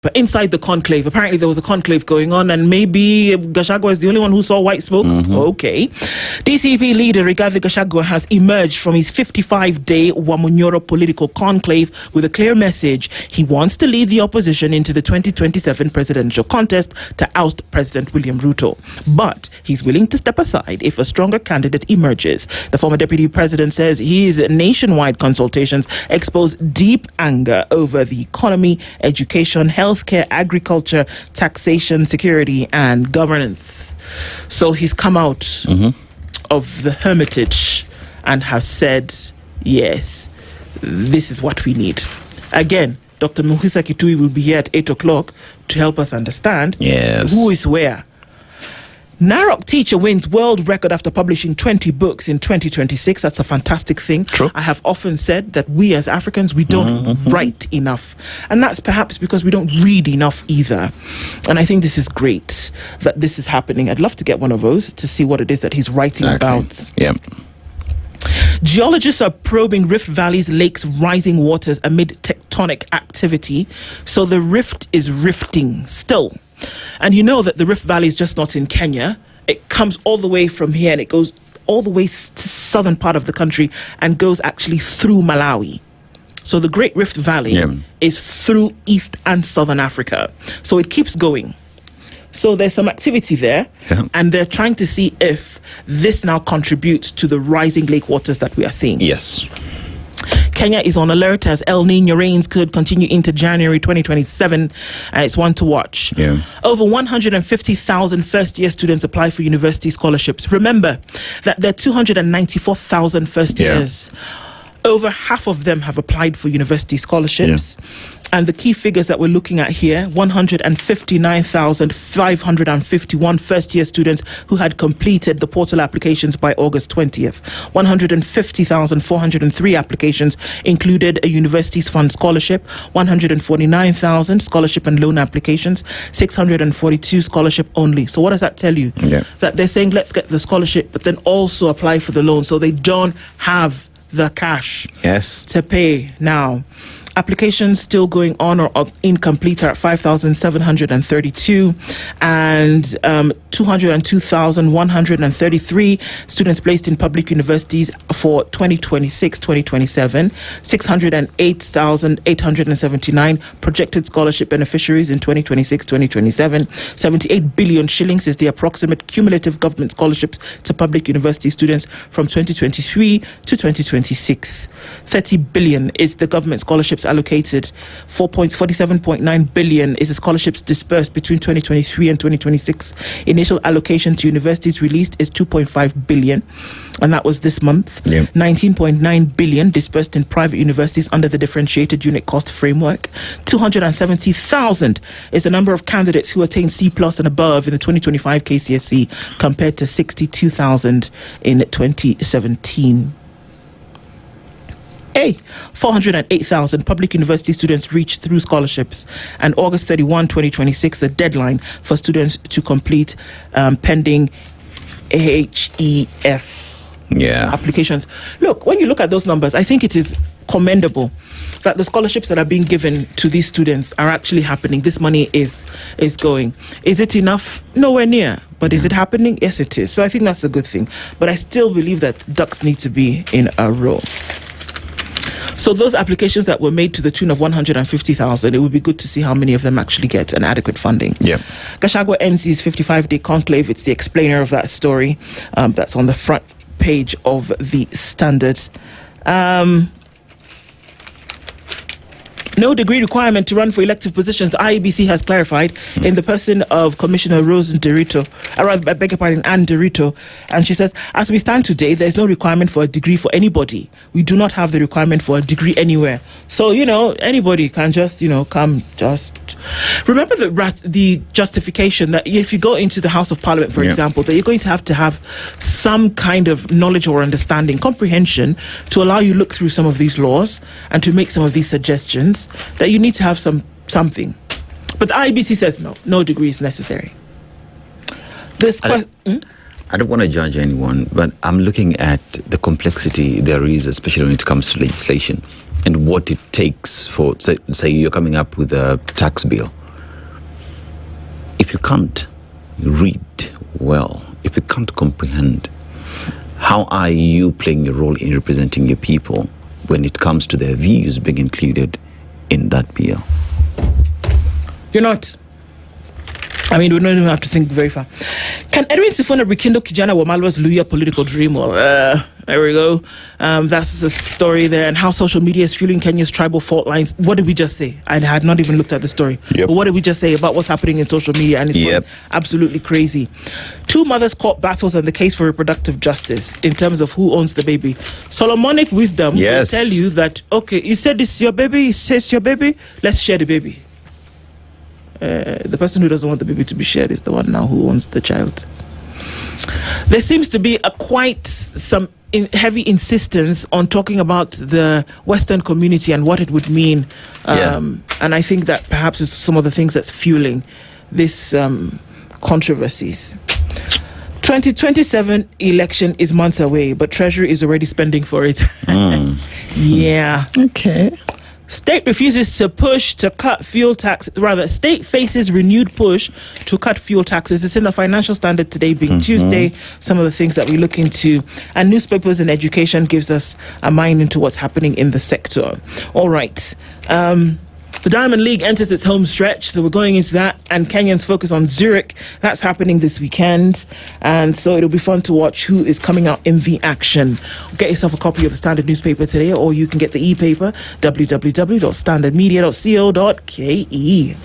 But inside the conclave, apparently there was a conclave going on, and maybe Gachagua is the only one who saw white smoke. Okay. DCP leader Rigathi Gachagua has emerged from his 55-day Wamunyoro political conclave with a clear message. He wants to lead the opposition into the 2027 presidential contest to oust President William Ruto. But he's willing to step aside if a stronger candidate emerges. The former deputy president says his nationwide consultations expose deep anger over the economy, education, healthcare, agriculture, taxation, security, and governance. So he's come out of the hermitage and has said, yes, this is what we need. Again, Dr. Muhisa Kitui will be here at 8 o'clock to help us understand who is where. Narok teacher wins world record after publishing 20 books in 2026. That's a fantastic thing. True. I have often said that we as Africans, we don't write enough. And that's perhaps because we don't read enough either. And I think this is great that this is happening. I'd love to get one of those to see what it is that he's writing about. Yeah. Geologists are probing Rift Valley's lakes' rising waters amid tectonic activity. So the rift is rifting still. And you know that the Rift Valley is just not in Kenya. It comes all the way from here and it goes all the way to southern part of the country and goes actually through Malawi. So the Great Rift Valley is through East and Southern Africa. So it keeps going. So there's some activity there, and they're trying to see if this now contributes to the rising lake waters that we are seeing. Yes. Kenya is on alert as El Nino rains could continue into January 2027. It's one to watch. Over 150,000 first-year students apply for university scholarships. Remember that there are 294,000 first years. Over half of them have applied for university scholarships. And the key figures that we're looking at here, 159,551 first-year students who had completed the portal applications by August 20th. 150,403 applications included a university's fund scholarship, 149,000 scholarship and loan applications, 642 scholarship only. So what does that tell you? That they're saying, let's get the scholarship, but then also apply for the loan. So they don't have the cash to pay now. Applications still going on or incomplete are at 5,732, and 202,133 students placed in public universities for 2026-2027, 608,879 projected scholarship beneficiaries in 2026-2027, 78 billion shillings is the approximate cumulative government scholarships to public university students from 2023 to 2026. 30 billion is the government scholarships allocated. 47.9 billion is the scholarships dispersed between 2023 and 2026. Initial allocation to universities released is 2.5 billion, and that was this month. 19.9 billion dispersed in private universities under the differentiated unit cost framework. 270,000 is the number of candidates who attained C+ and above in the 2025 KCSE compared to 62,000 in 2017. 408,000 public university students reached through scholarships, and August 31, 2026, the deadline for students to complete pending HEF applications. Look, when you look at those numbers, I think it is commendable that the scholarships that are being given to these students are actually happening. This money is going. Is it enough? Nowhere near. But is it happening? Yes, it is. So I think that's a good thing. But I still believe that ducks need to be in a row. So those applications that were made to the tune of 150,000, it would be good to see how many of them actually get an adequate funding. Gachagua ends his 55-day conclave. It's the explainer of that story. That's on the front page of the Standard. No degree requirement to run for elective positions, IEBC has clarified in the person of Commissioner Rose Nderito, I beg your pardon, Anne Nderito, and she says, as we stand today, there is no requirement for a degree for anybody. We do not have the requirement for a degree anywhere. So, anybody can just, come, just... Remember the justification that if you go into the House of Parliament, for example, that you're going to have some kind of knowledge or understanding, comprehension, to allow you look through some of these laws and to make some of these suggestions, that you need to have something. But the IEBC says no degree is necessary. I don't want to judge anyone, but I'm looking at the complexity there is, especially when it comes to legislation and what it takes for, say you're coming up with a tax bill. if you can't read well, if you can't comprehend, how are you playing your role in representing your people when it comes to their views being included in that PL? You're not. I mean, we don't even have to think very far. Can Edwin Sifuna rekindle Kijana Wamalwa's Luya political dream? Well, there we go. That's the story there, and how social media is fueling Kenya's tribal fault lines. What did we just say? I had not even looked at the story. Yep. But what did we just say about what's happening in social media? And it's going absolutely crazy. Two mothers caught battles on the case for reproductive justice in terms of who owns the baby. Solomonic wisdom will tell you that, okay, you said this is your baby, he says your baby, let's share the baby. The person who doesn't want the baby to be shared is the one now who owns the child. There seems to be quite some heavy insistence on talking about the Western community and what it would mean. And I think that perhaps is some of the things that's fueling this controversies. 2027 election is months away, but Treasury is already spending for it. Yeah. Okay. State refuses to push to cut fuel tax. Rather, state faces renewed push to cut fuel taxes. It's in the Financial Standard today, being Tuesday. Some of the things that we look into, and newspapers and education gives us a mind into what's happening in the sector. All right. The Diamond League enters its home stretch, so we're going into that, and Kenyans focus on Zurich. That's happening this weekend, and so it'll be fun to watch who is coming out in the action. Get yourself a copy of the Standard newspaper today, or you can get the e-paper, www.standardmedia.co.ke.